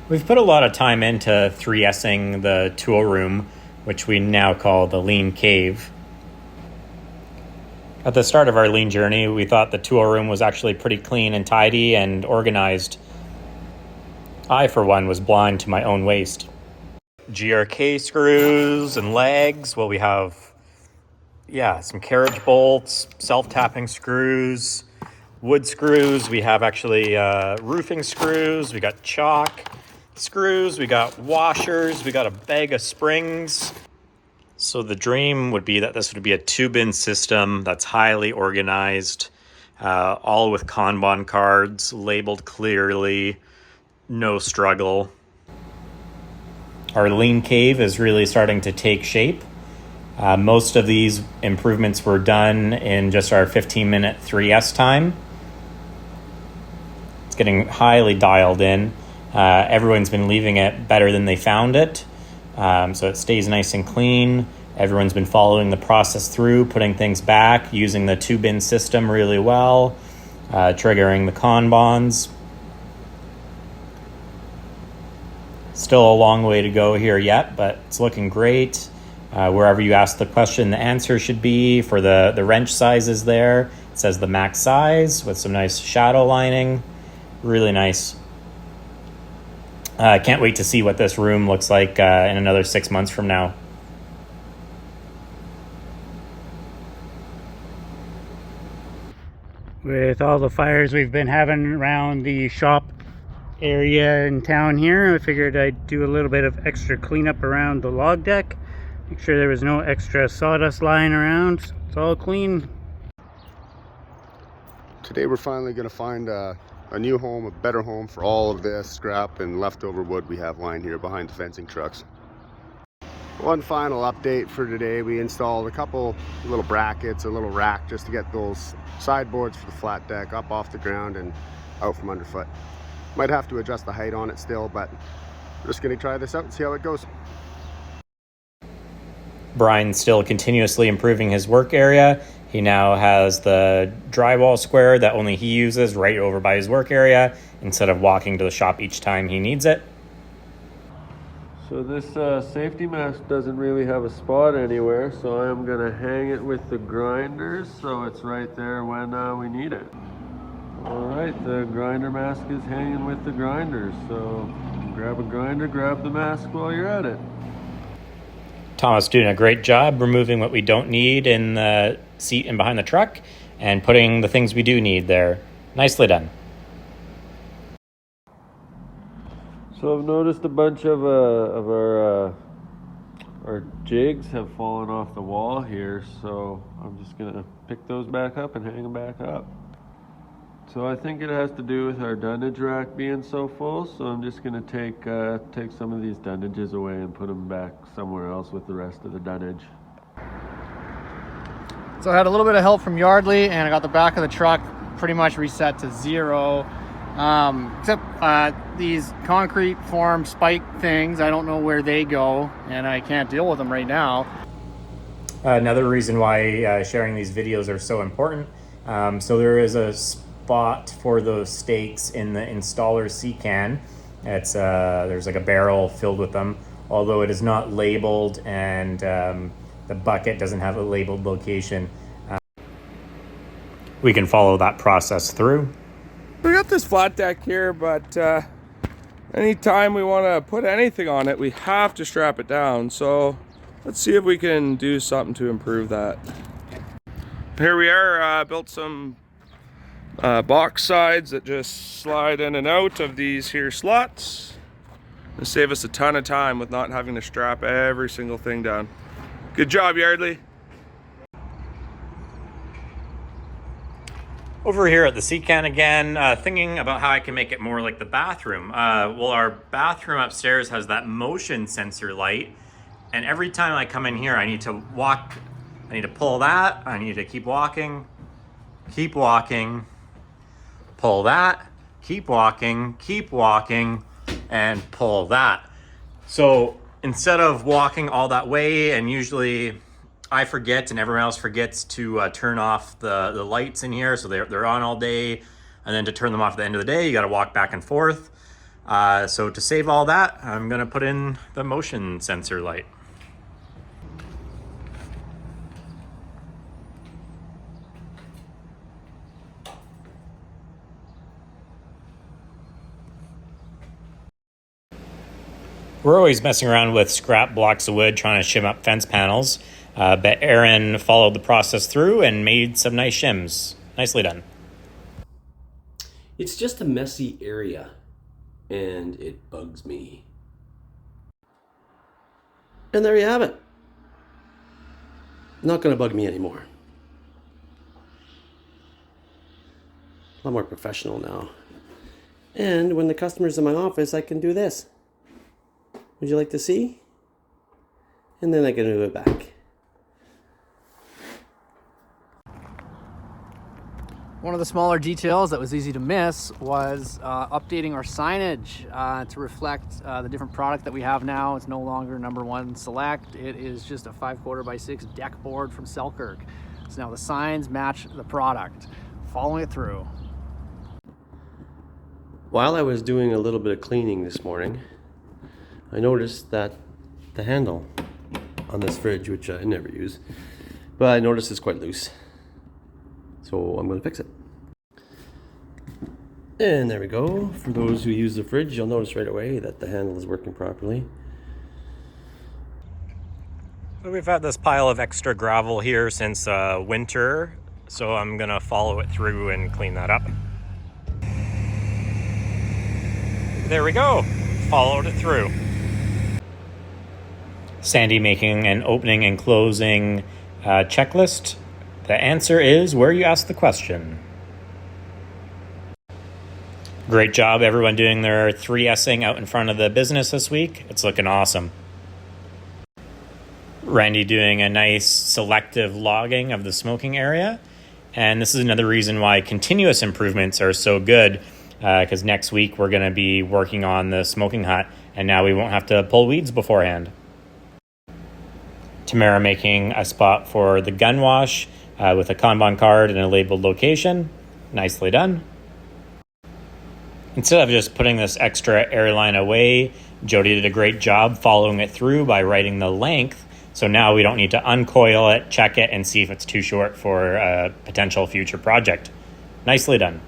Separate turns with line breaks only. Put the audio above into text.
We've put a lot of time into 3S'ing the tool room, which we now call the lean cave. At the start of our lean journey, we thought the tool room was actually pretty clean and tidy and organized. I, for one, was blind to my own waste. GRK screws and legs. Well, we have, some carriage bolts, self-tapping screws, wood screws. We have actually roofing screws. We got chalk screws. We got washers. We got a bag of springs. So the dream would be that this would be a two-bin system that's highly organized, all with Kanban cards, labeled clearly, no struggle. Our lean cave is really starting to take shape. Most of these improvements were done in just our 15-minute 3S time. It's getting highly dialed in. Everyone's been leaving it better than they found it. So it stays nice and clean. Everyone's been following the process through, putting things back, using the two-bin system really well, triggering the Kanbans. Still a long way to go here yet, but it's looking great. Wherever you ask the question, the answer should be. For the wrench sizes there, it says the max size with some nice shadow lining. Really nice. I can't wait to see what this room looks like in another 6 months from now.
With all the fires we've been having around the shop area in town here, I figured I'd do a little bit of extra cleanup around the log deck. Make sure there was no extra sawdust lying around. So it's all clean.
Today we're finally going to find a new home, a better home for all of this scrap and leftover wood we have lying here behind the fencing trucks. One final update for today. We installed a couple little brackets, a little rack just to get those sideboards for the flat deck up off the ground and out from underfoot. Might have to adjust the height on it still, but we're just going to try this out and see how it goes.
Brian's still continuously improving his work area. He now has the drywall square that only he uses right over by his work area instead of walking to the shop each time he needs it.
So this safety mask doesn't really have a spot anywhere, so I'm going to hang it with the grinders so it's right there when we need it. Alright, the grinder mask is hanging with the grinders, so grab a grinder, grab the mask while you're at it.
Thomas doing a great job removing what we don't need in the seat and behind the truck and putting the things we do need there. Nicely done.
So I've noticed a bunch of our jigs have fallen off the wall here, so I'm just going to pick those back up and hang them back up. So I think it has to do with our dunnage rack being so full, so I'm just going to take some of these dunnages away and put them back somewhere else with the rest of the dunnage.
So I had a little bit of help from Yardley, and I got the back of the truck pretty much reset to zero. Except these concrete form spike things, I don't know where they go, and I can't deal with them right now.
Another reason why sharing these videos are so important. So there is a spot for those stakes in the installer's sea can. It's there's like a barrel filled with them, although it is not labeled, and the bucket doesn't have a labeled location. We can follow that process through.
We got this flat deck here, but anytime we want to put anything on it, we have to strap it down. So let's see if we can do something to improve that. Here we are, built some box sides that just slide in and out of these here slots. It'll save us a ton of time with not having to strap every single thing down. Good job, Yardley.
Over here at the sea can again, thinking about how I can make it more like the bathroom. Well, our bathroom upstairs has that motion sensor light, and every time I come in here, I need to walk, I need to pull that, I need to keep walking, pull that, keep walking, and pull that. So instead of walking all that way, and usually I forget and everyone else forgets to turn off the lights in here, so they're on all day, and then to turn them off at the end of the day, you got to walk back and forth. So to save all that, I'm gonna put in the motion sensor light. We're always messing around with scrap blocks of wood trying to shim up fence panels, but Aaron followed the process through and made some nice shims. Nicely done.
It's just a messy area, and it bugs me. And there you have it. Not going to bug me anymore. A lot more professional now. And when the customer's in my office, I can do this. Would you like to see? And then I can move it back.
One of the smaller details that was easy to miss was updating our signage to reflect the different product that we have now. It's no longer number 1 select. It is just a 5/4 by 6 deck board from Selkirk. So now the signs match the product. Following it through.
While I was doing a little bit of cleaning this morning, I noticed that the handle on this fridge, which I never use, but I noticed it's quite loose. So I'm going to fix it. And there we go. For those who use the fridge, you'll notice right away that the handle is working properly.
So we've had this pile of extra gravel here since winter, so I'm gonna follow it through and clean that up. There we go. Followed it through. Sandy making an opening and closing checklist. The answer is where you ask the question. Great job, everyone doing their 3S'ing out in front of the business this week. It's looking awesome. Randy doing a nice selective logging of the smoking area. And this is another reason why continuous improvements are so good, because next week we're going to be working on the smoking hut, and now we won't have to pull weeds beforehand. Tamara making a spot for the gun wash with a Kanban card and a labeled location. Nicely done. Instead of just putting this extra airline away, Jody did a great job following it through by writing the length. So now we don't need to uncoil it, check it, and see if it's too short for a potential future project. Nicely done.